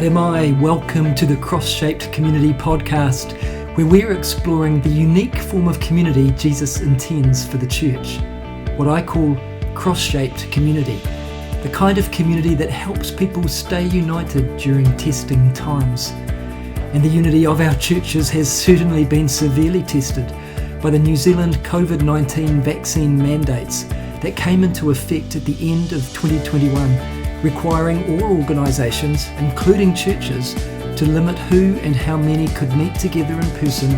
am I. Welcome to the Cross-Shaped Community Podcast, where we're exploring the unique form of community Jesus intends for the church. What I call cross-shaped community. The kind of community that helps people stay united during testing times. And the unity of our churches has certainly been severely tested by the New Zealand COVID-19 vaccine mandates that came into effect at the end of 2021, requiring all organisations, including churches, to limit who and how many could meet together in person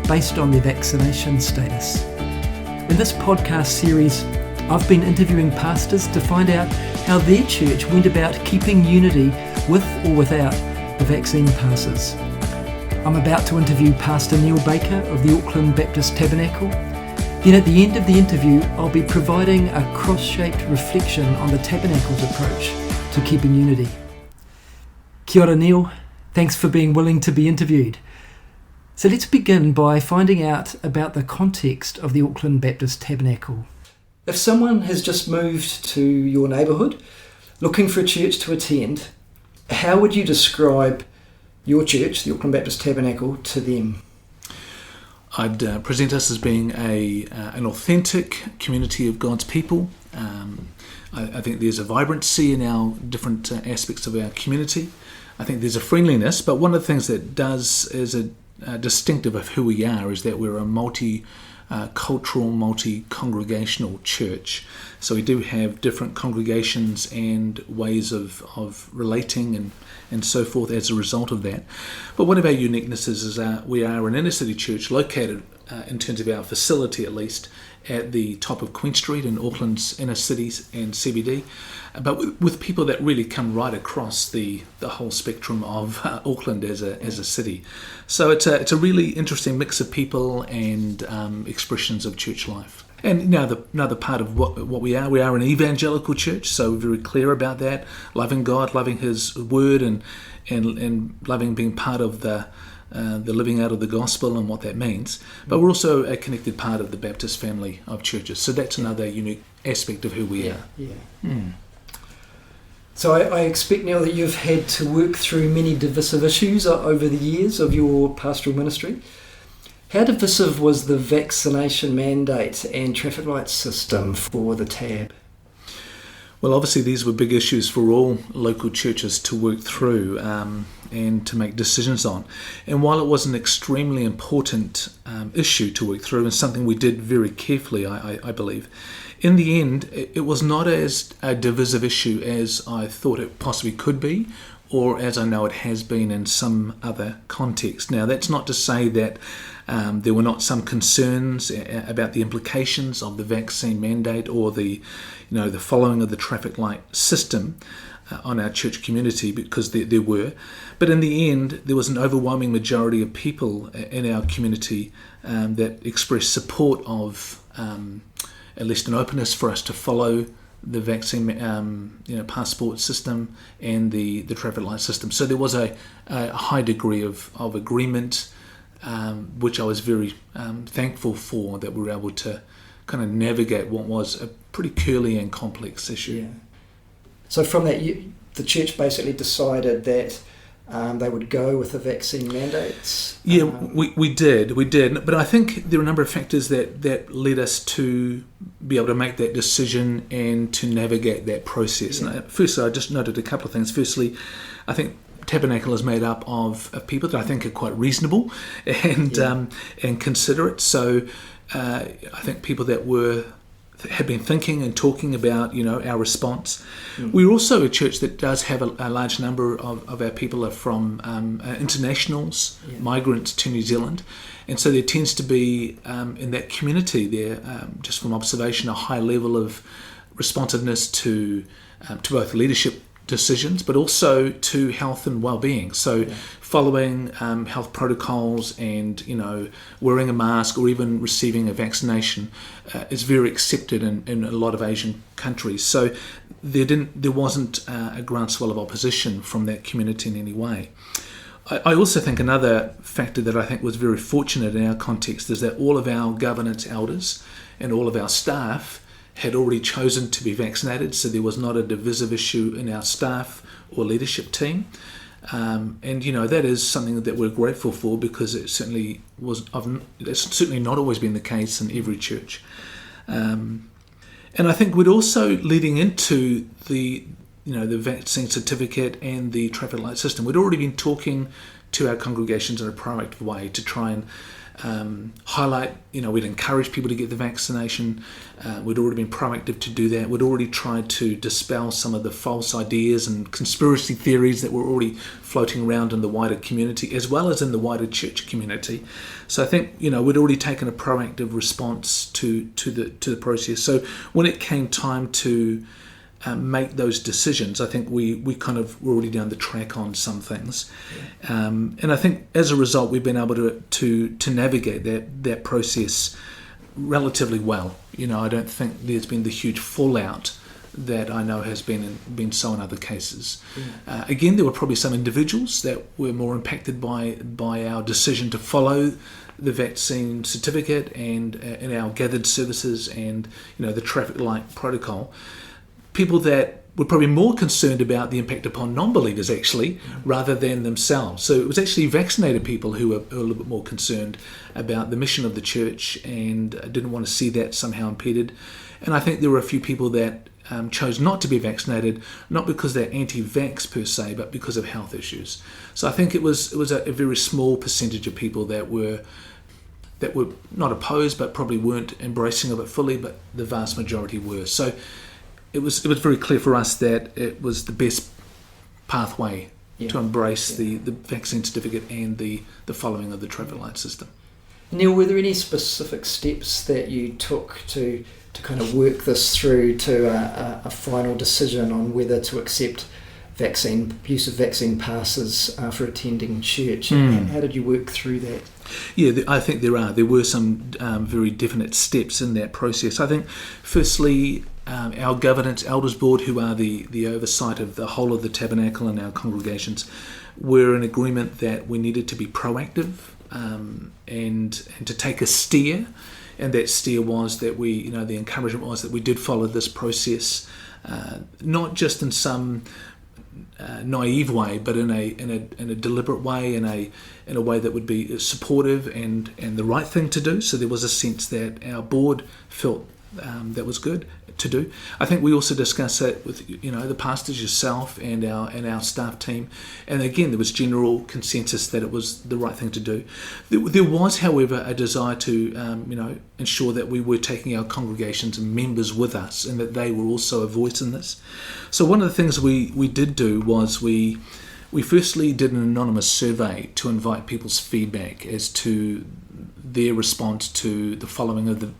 based on their vaccination status. In this podcast series, I've been interviewing pastors to find out how their church went about keeping unity with or without the vaccine passes. I'm about to interview Pastor Neil Baker of the Auckland Baptist Tabernacle. Then at the end of the interview, I'll be providing a cross-shaped reflection on the Tabernacle's approach to keeping unity. Kia ora, Neil. Thanks for being willing to be interviewed. So let's begin by finding out about the context of the Auckland Baptist Tabernacle. If someone has just moved to your neighbourhood, looking for a church to attend, how would you describe your church, the Auckland Baptist Tabernacle, to them? I'd present us as being an authentic community of God's people. I think there's a vibrancy in our different aspects of our community. I think there's a friendliness, but one of the things that does is a distinctive of who we are is that we're a multi-cultural, multi-congregational church. So we do have different congregations and ways of relating and so forth as a result of that. But one of our uniquenesses is we are an inner city church located, in terms of our facility at least, at the top of Queen Street in Auckland's inner cities and CBD, but with people that really come right across the whole spectrum of Auckland as a city. So it's a really interesting mix of people and expressions of church life. And now another part of what we are an evangelical church, so we're very clear about that, loving God, loving His Word, and loving being part of the living out of the gospel and what that means. But we're also a connected part of the Baptist family of churches. So that's another unique aspect of who we are. Yeah. So I expect now that you've had to work through many divisive issues over the years of your pastoral ministry. How divisive was the vaccination mandate and traffic light system for the TAB? Well, obviously these were big issues for all local churches to work through and to make decisions on. And while it was an extremely important issue to work through and something we did very carefully, I believe, in the end, it was not as a divisive issue as I thought it possibly could be, or as I know it has been in some other context. Now, that's not to say that there were not some concerns about the implications of the vaccine mandate or the following of the traffic light system on our church community, because there were. But in the end, there was an overwhelming majority of people in our community that expressed support of at least an openness for us to follow the vaccine passport system and the traffic light system. So there was a high degree of agreement, which I was very thankful for, that we were able to kind of navigate what was a pretty curly and complex issue. Yeah. So from that, the church basically decided that they would go with the vaccine mandates? Yeah, we did. But I think there are a number of factors that led us to be able to make that decision and to navigate that process. Yeah. And firstly, I just noted a couple of things. Firstly, I think Tabernacle is made up of people that I think are quite reasonable and considerate. So I think people that had been thinking and talking about, our response. We're also a church that does have a large number of our people are from internationals, migrants to New Zealand. And so there tends to be, in that community there, just from observation, a high level of responsiveness to both leadership decisions, but also to health and well-being. So following health protocols and wearing a mask or even receiving a vaccination is very accepted in a lot of Asian countries. So there wasn't a groundswell of opposition from that community in any way. I also think another factor that I think was very fortunate in our context is that all of our governance elders and all of our staff had already chosen to be vaccinated, so there was not a divisive issue in our staff or leadership team. And that is something that we're grateful for, because it certainly was. It's certainly not always been the case in every church. And I think we'd also, leading into the vaccine certificate and the traffic light system, we'd already been talking to our congregations in a proactive way to try and highlight, we'd encourage people to get the vaccination. We'd already been proactive to do that. We'd already tried to dispel some of the false ideas and conspiracy theories that were already floating around in the wider community, as well as in the wider church community. So I think, we'd already taken a proactive response to the process. So when it came time to make those decisions, I think we kind of were already down the track on some things, and I think as a result we've been able to navigate that process relatively well. I don't think there's been the huge fallout that I know has been so in other cases. Again, there were probably some individuals that were more impacted by our decision to follow the vaccine certificate and in our gathered services and the traffic light protocol. People that were probably more concerned about the impact upon non-believers, actually, rather than themselves. So it was actually vaccinated people who were a little bit more concerned about the mission of the church and didn't want to see that somehow impeded. And I think there were a few people that chose not to be vaccinated, not because they're anti-vax per se, but because of health issues. So I think it was a very small percentage of people that were not opposed, but probably weren't embracing of it fully, but the vast majority were. So it was very clear for us that it was the best pathway to embrace the vaccine certificate and the following of the traffic light system. Neil, were there any specific steps that you took to kind of work this through to a final decision on whether to accept use of vaccine passes for attending church? And how did you work through that? Yeah, I think there were some very definite steps in that process. I think firstly, our governance elders board, who are the oversight of the whole of the tabernacle and our congregations, were in agreement that we needed to be proactive and to take a steer. And that steer was that the encouragement was that we did follow this process, not just in some naive way, but in a deliberate way, in a way that would be supportive and the right thing to do. So there was a sense that our board felt that was good to do. I think we also discussed that with the pastors, yourself, and our staff team, and again there was general consensus that it was the right thing to do. There was, however, a desire to ensure that we were taking our congregations and members with us, and that they were also a voice in this. So one of the things we did do was we firstly did an anonymous survey to invite people's feedback as to their response to the following of the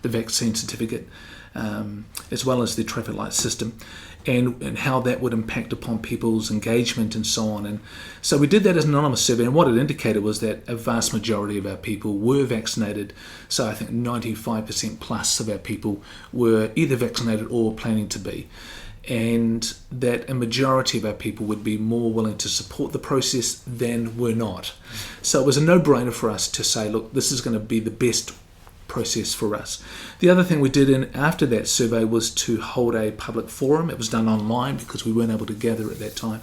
vaccine certificate, as well as the traffic light system, and how that would impact upon people's engagement and so on. And so we did that as an anonymous survey, and what it indicated was that a vast majority of our people were vaccinated. So I think 95% plus of our people were either vaccinated or planning to be, and that a majority of our people would be more willing to support the process than were not. So it was a no-brainer for us to say, look, this is going to be the best process for us. The other thing we did after that survey was to hold a public forum. It was done online because we weren't able to gather at that time,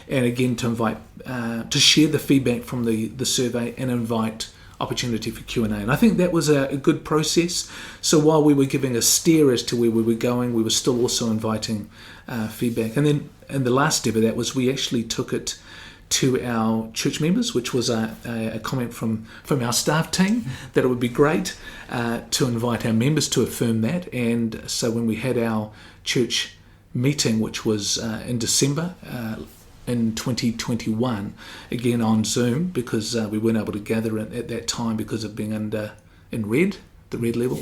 and again to invite to share the feedback from the survey and invite opportunity for Q&A. And I think that was a good process. So while we were giving a steer as to where we were going, we were still also inviting feedback. And then the last step of that was we actually took it to our church members, which was a comment from our staff team that it would be great to invite our members to affirm that. And so when we had our church meeting, which was in December in 2021, again on Zoom, because we weren't able to gather at that time because of being in the red level.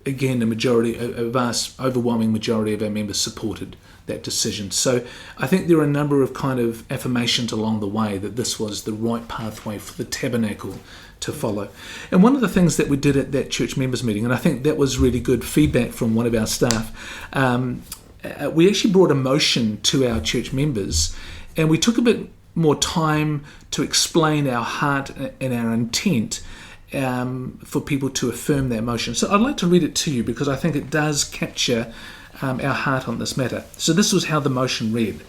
Again, a vast, overwhelming majority of our members supported that decision. So I think there are a number of kind of affirmations along the way that this was the right pathway for the tabernacle to follow. And one of the things that we did at that church members meeting, and I think that was really good feedback from one of our staff, we actually brought a motion to our church members, and we took a bit more time to explain our heart and our intent for people to affirm that motion. So I'd like to read it to you because I think it does capture our heart on this matter. So this was how the motion read.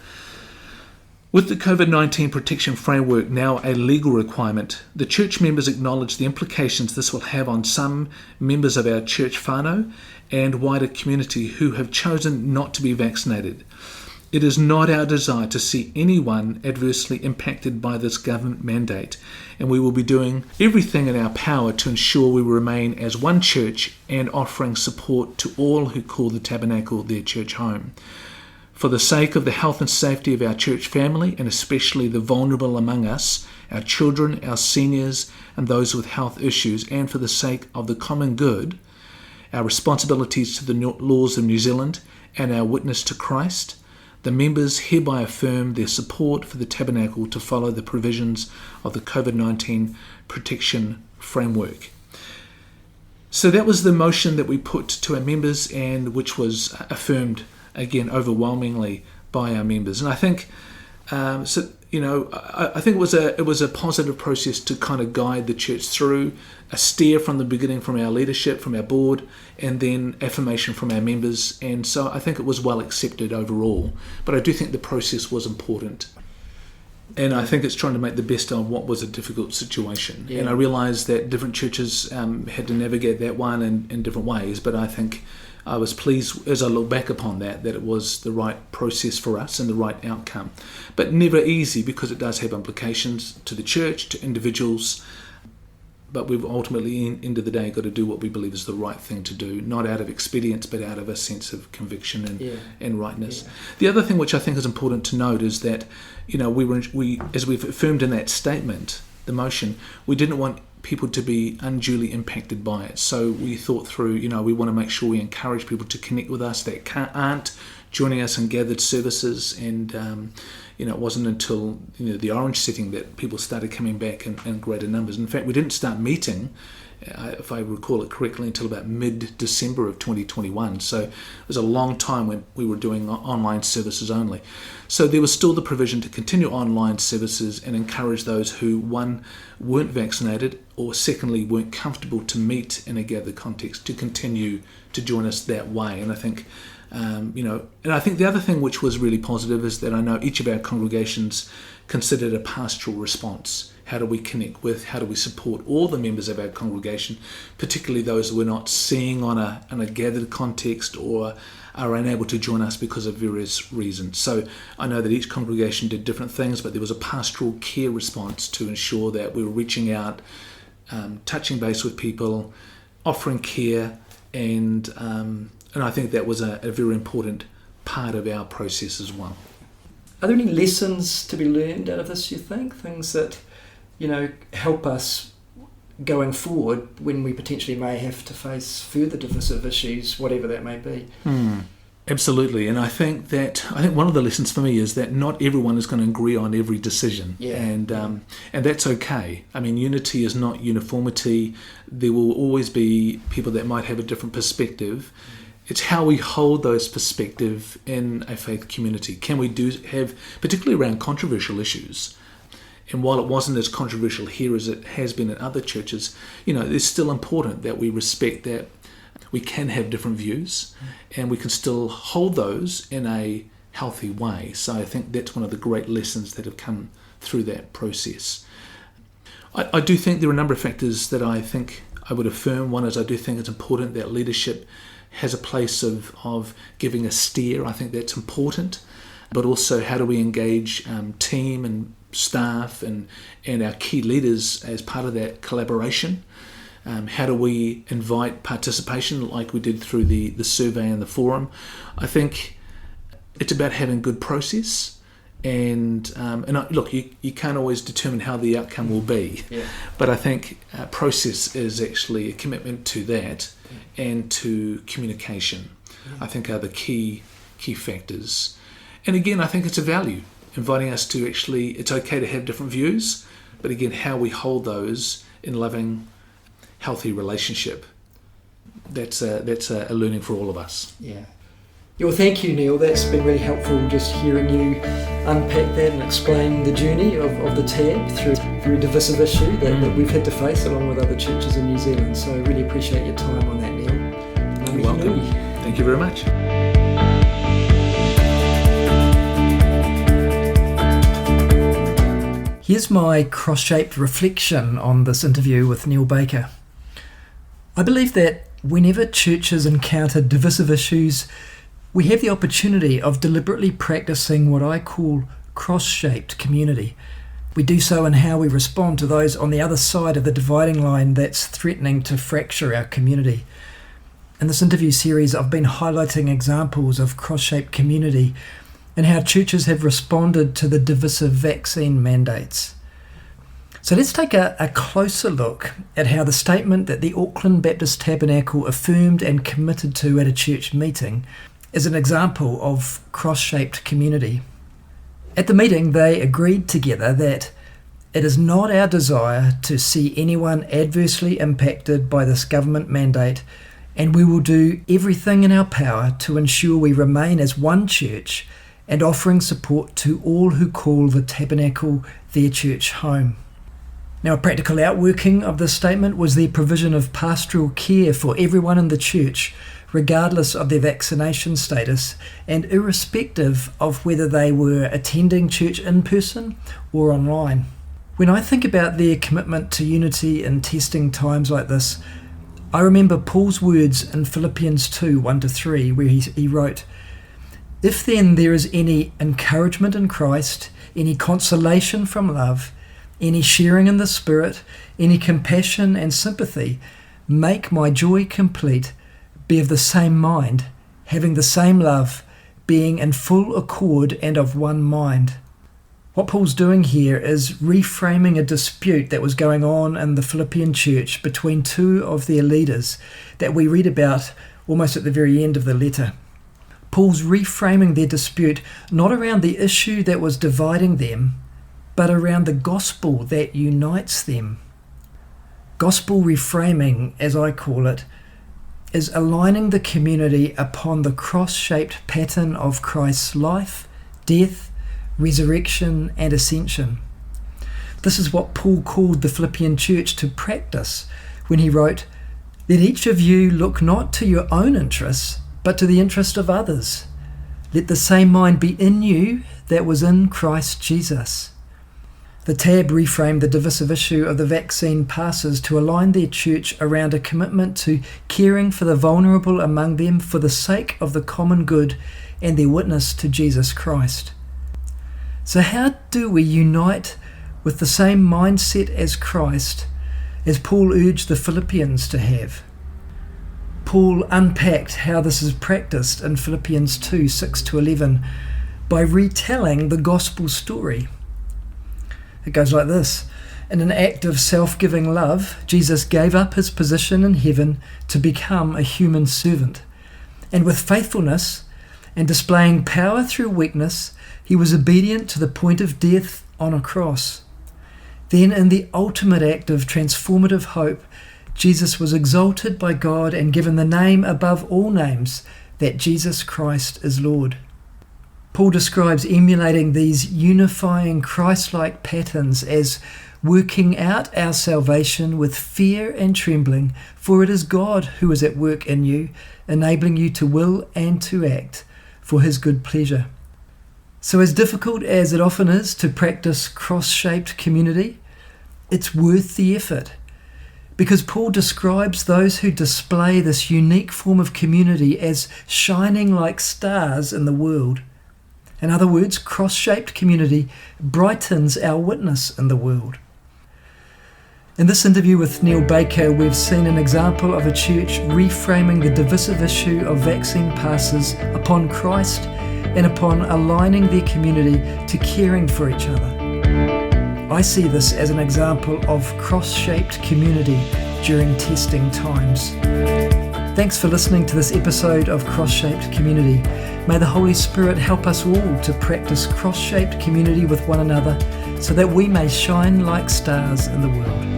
With the COVID-19 protection framework now a legal requirement, the church members acknowledge the implications this will have on some members of our church whānau and wider community who have chosen not to be vaccinated. It is not our desire to see anyone adversely impacted by this government mandate, and we will be doing everything in our power to ensure we remain as one church and offering support to all who call the Tabernacle their church home. For the sake of the health and safety of our church family, and especially the vulnerable among us, our children, our seniors, and those with health issues, and for the sake of the common good, our responsibilities to the laws of New Zealand, and our witness to Christ, the members hereby affirm their support for the Tabernacle to follow the provisions of the COVID-19 protection framework. So that was the motion that we put to our members, and which was affirmed again overwhelmingly by our members. And I think I think it was a positive process to kind of guide the church through, a steer from the beginning from our leadership, from our board, and then affirmation from our members. And so I think it was well accepted overall. But I do think the process was important. And I think it's trying to make the best of what was a difficult situation. Yeah. And I realised that different churches had to navigate that one in different ways. But I think I was pleased, as I look back upon that it was the right process for us and the right outcome. But never easy, because it does have implications to the church, to individuals. But we've ultimately, end of the day, got to do what we believe is the right thing to do, not out of expedience, but out of a sense of conviction and rightness. Yeah. The other thing which I think is important to note is that, we as we've affirmed in that statement, the motion, we didn't want people to be unduly impacted by it. So we thought through, we want to make sure we encourage people to connect with us that aren't joining us in gathered services. And, it wasn't until, the orange setting that people started coming back in greater numbers. In fact, we didn't start meeting, if I recall it correctly, until about mid-December of 2021. So it was a long time when we were doing online services only. So there was still the provision to continue online services and encourage those who, one, weren't vaccinated, or secondly, weren't comfortable to meet in a gathered context, to continue to join us that way. And I think, and I think the other thing which was really positive is that I know each of our congregations considered a pastoral response. How do we connect with, how do we support all the members of our congregation, particularly those we're not seeing on a gathered context or are unable to join us because of various reasons. So I know that each congregation did different things, but there was a pastoral care response to ensure that we were reaching out, touching base with people, offering care, and I think that was a very important part of our process as well. Are there any lessons to be learned out of this, you think? Things that, help us going forward when we potentially may have to face further divisive issues, whatever that may be? Absolutely. And I think one of the lessons for me is that not everyone is going to agree on every decision. Yeah. And that's okay. I mean, unity is not uniformity. There will always be people that might have a different perspective. It's how we hold those perspectives in a faith community. Can we have, particularly around controversial issues, and while it wasn't as controversial here as it has been in other churches, it's still important that we respect that we can have different views and we can still hold those in a healthy way. So I think that's one of the great lessons that have come through that process. I do think there are a number of factors that I think I would affirm. One is I do think it's important that leadership has a place of giving a steer. I think that's important. But also, how do we engage team and staff and our key leaders as part of that collaboration? How do we invite participation like we did through the survey and the forum? I think it's about having good process. And look, you can't always determine how the outcome will be. Yeah. But I think process is actually a commitment to that and to communication. Yeah. I think are the key factors. And again, I think it's a value, inviting us to actually, it's okay to have different views, but again, how we hold those in loving, healthy relationship. That's a learning for all of us. Yeah. Well, thank you, Neil. That's been really helpful, just hearing you unpack that and explain the journey of the TAB through a very divisive issue that we've had to face along with other churches in New Zealand. So I really appreciate your time on that, Neil. You're welcome. Thank you very much. Here's my cross-shaped reflection on this interview with Neil Baker. I believe that whenever churches encounter divisive issues, we have the opportunity of deliberately practicing what I call cross-shaped community. We do so in how we respond to those on the other side of the dividing line that's threatening to fracture our community. In this interview series, I've been highlighting examples of cross-shaped community and how churches have responded to the divisive vaccine mandates. So let's take a closer look at how the statement that the Auckland Baptist Tabernacle affirmed and committed to at a church meeting is an example of cross-shaped community. At the meeting, they agreed together that it is not our desire to see anyone adversely impacted by this government mandate, and we will do everything in our power to ensure we remain as one church and offering support to all who call the Tabernacle their church home. Now, a practical outworking of this statement was the provision of pastoral care for everyone in the church, regardless of their vaccination status and irrespective of whether they were attending church in person or online. When I think about their commitment to unity in testing times like this, I remember Paul's words in Philippians 2, 1-3, where he wrote, "If then there is any encouragement in Christ, any consolation from love, any sharing in the Spirit, any compassion and sympathy, make my joy complete, be of the same mind, having the same love, being in full accord and of one mind." What Paul's doing here is reframing a dispute that was going on in the Philippian church between two of their leaders that we read about almost at the very end of the letter. Paul's reframing their dispute not around the issue that was dividing them, but around the gospel that unites them. Gospel reframing, as I call it, is aligning the community upon the cross-shaped pattern of Christ's life, death, resurrection, and ascension. This is what Paul called the Philippian church to practice when he wrote, "Let each of you look not to your own interests, but to the interest of others. Let the same mind be in you that was in Christ Jesus." The Tab reframed the divisive issue of the vaccine passes to align their church around a commitment to caring for the vulnerable among them for the sake of the common good and their witness to Jesus Christ. So how do we unite with the same mindset as Christ, as Paul urged the Philippians to have? Paul unpacked how this is practiced in Philippians 2, 6-11 by retelling the gospel story. It goes like this. In an act of self-giving love, Jesus gave up his position in heaven to become a human servant. And with faithfulness and displaying power through weakness, he was obedient to the point of death on a cross. Then in the ultimate act of transformative hope, Jesus was exalted by God and given the name above all names, that Jesus Christ is Lord. Paul describes emulating these unifying Christ-like patterns as working out our salvation with fear and trembling, for it is God who is at work in you, enabling you to will and to act for his good pleasure. So as difficult as it often is to practice cross-shaped community, it's worth the effort, because Paul describes those who display this unique form of community as shining like stars in the world. In other words, cross-shaped community brightens our witness in the world. In this interview with Neil Baker, we've seen an example of a church reframing the divisive issue of vaccine passes upon Christ and upon aligning their community to caring for each other. I see this as an example of cross-shaped community during testing times. Thanks for listening to this episode of Cross-Shaped Community. May the Holy Spirit help us all to practice cross-shaped community with one another so that we may shine like stars in the world.